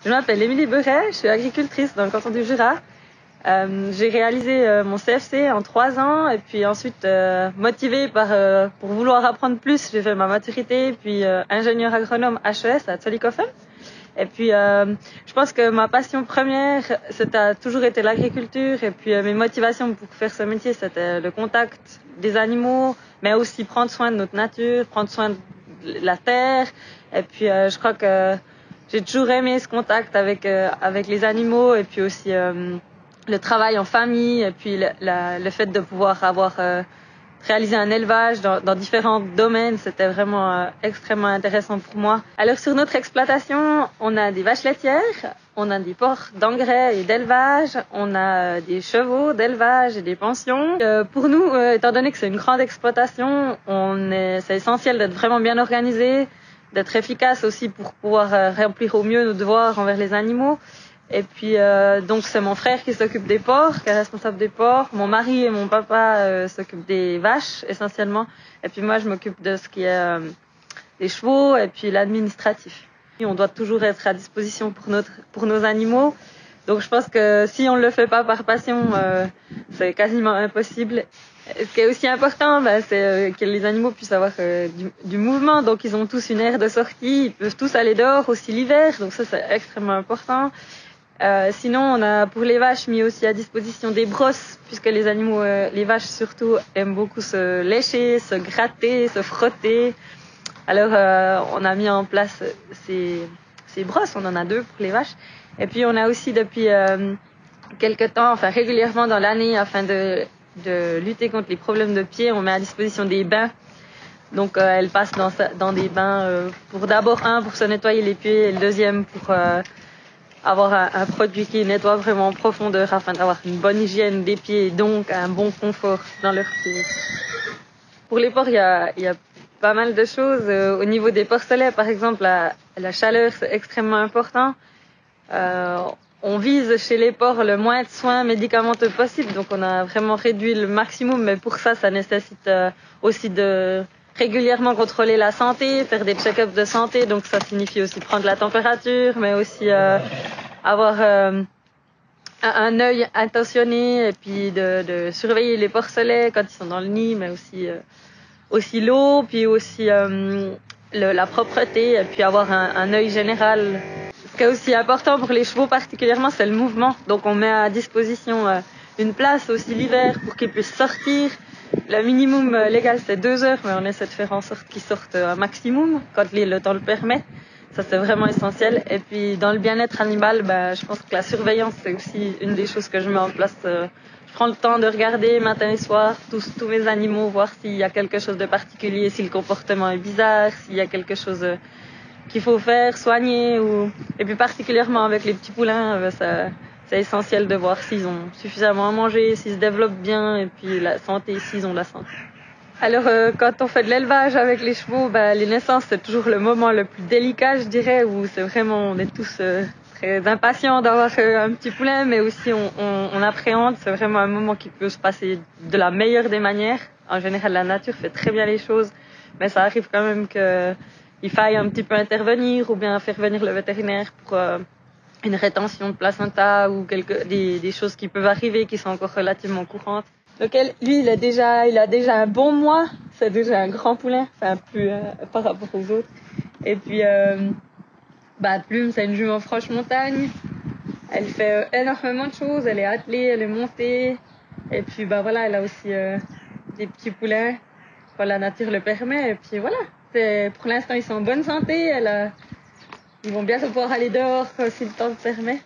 Je m'appelle Émilie Beuret, je suis agricultrice dans le canton du Jura. J'ai réalisé mon CFC en 3 ans et puis ensuite motivée pour vouloir apprendre plus, j'ai fait ma maturité puis ingénieur agronome HES à Zollikofen. Et puis je pense que ma passion première, a toujours été l'agriculture et puis mes motivations pour faire ce métier, c'était le contact des animaux, mais aussi prendre soin de notre nature, prendre soin de la terre. Et puis je crois que j'ai toujours aimé ce contact avec les animaux et puis aussi le travail en famille et puis le fait de pouvoir avoir réalisé un élevage dans différents domaines, c'était vraiment extrêmement intéressant pour moi. Alors sur notre exploitation, on a des vaches laitières, on a des porcs d'engrais et d'élevage, on a des chevaux d'élevage et des pensions. Pour nous, étant donné que c'est une grande exploitation, c'est essentiel d'être vraiment bien organisé, d'être efficace aussi pour pouvoir remplir au mieux nos devoirs envers les animaux. Et puis donc c'est mon frère qui s'occupe des porcs, qui est responsable des porcs. Mon mari et mon papa s'occupent des vaches essentiellement. Et puis moi je m'occupe de ce qui est les chevaux et puis l'administratif. On doit toujours être à disposition pour nos animaux. Donc je pense que si on ne le fait pas par passion, c'est quasiment impossible. Ce qui est aussi important, c'est que les animaux puissent avoir du mouvement. Donc ils ont tous une aire de sortie, ils peuvent tous aller dehors aussi l'hiver. Donc ça c'est extrêmement important. Sinon, on a pour les vaches mis aussi à disposition des brosses, puisque les animaux, les vaches surtout, aiment beaucoup se lécher, se gratter, se frotter. Alors, on a mis en place ces brosses, on en a 2 pour les vaches. Et puis, on a aussi depuis quelques temps, enfin régulièrement dans l'année, afin de lutter contre les problèmes de pieds, on met à disposition des bains. Donc, elles passent dans des bains pour d'abord pour se nettoyer les pieds, et le deuxième pour avoir un produit qui nettoie vraiment en profondeur afin d'avoir une bonne hygiène des pieds et donc un bon confort dans leurs pieds. Pour les porcs, il y a pas mal de choses. Au niveau des porcelets, par exemple, la chaleur, c'est extrêmement important. On vise chez les porcs le moins de soins médicamenteux possible, donc on a vraiment réduit le maximum, mais pour ça nécessite aussi de régulièrement contrôler la santé, faire des check-ups de santé, donc ça signifie aussi prendre la température, mais aussi avoir un œil attentionné et puis de surveiller les porcelets quand ils sont dans le nid, mais aussi l'eau, puis aussi la propreté et puis avoir un œil général. Ce qui est aussi important pour les chevaux particulièrement, c'est le mouvement. Donc on met à disposition une place aussi l'hiver pour qu'ils puissent sortir. Le minimum légal, c'est 2 heures, mais on essaie de faire en sorte qu'ils sortent un maximum quand le temps le permet. Ça, c'est vraiment essentiel. Et puis, dans le bien-être animal, je pense que la surveillance, c'est aussi une des choses que je mets en place. Je prends le temps de regarder matin et soir tous mes animaux, voir s'il y a quelque chose de particulier, si le comportement est bizarre, s'il y a quelque chose qu'il faut faire, soigner. Et puis, particulièrement avec les petits poulains, c'est essentiel de voir s'ils ont suffisamment à manger, s'ils se développent bien, et puis la santé, s'ils ont la santé. Alors, quand on fait de l'élevage avec les chevaux, les naissances, c'est toujours le moment le plus délicat, je dirais, où c'est vraiment, on est tous très impatients d'avoir un petit poulain, mais aussi on appréhende. C'est vraiment un moment qui peut se passer de la meilleure des manières. En général, la nature fait très bien les choses, mais ça arrive quand même qu'il faille un petit peu intervenir ou bien faire venir le vétérinaire pour une rétention de placenta ou des choses qui peuvent arriver qui sont encore relativement courantes. Donc lui, il a déjà un bon mois, c'est déjà un grand poulain, enfin plus par rapport aux autres. Et puis Plume, c'est une jument franche montagne. Elle fait énormément de choses, elle est attelée, elle est montée. Et puis voilà, elle a aussi des petits poulains quand la nature le permet. Et puis voilà, pour l'instant ils sont en bonne santé. Ils vont bientôt pouvoir aller dehors si le temps le permet.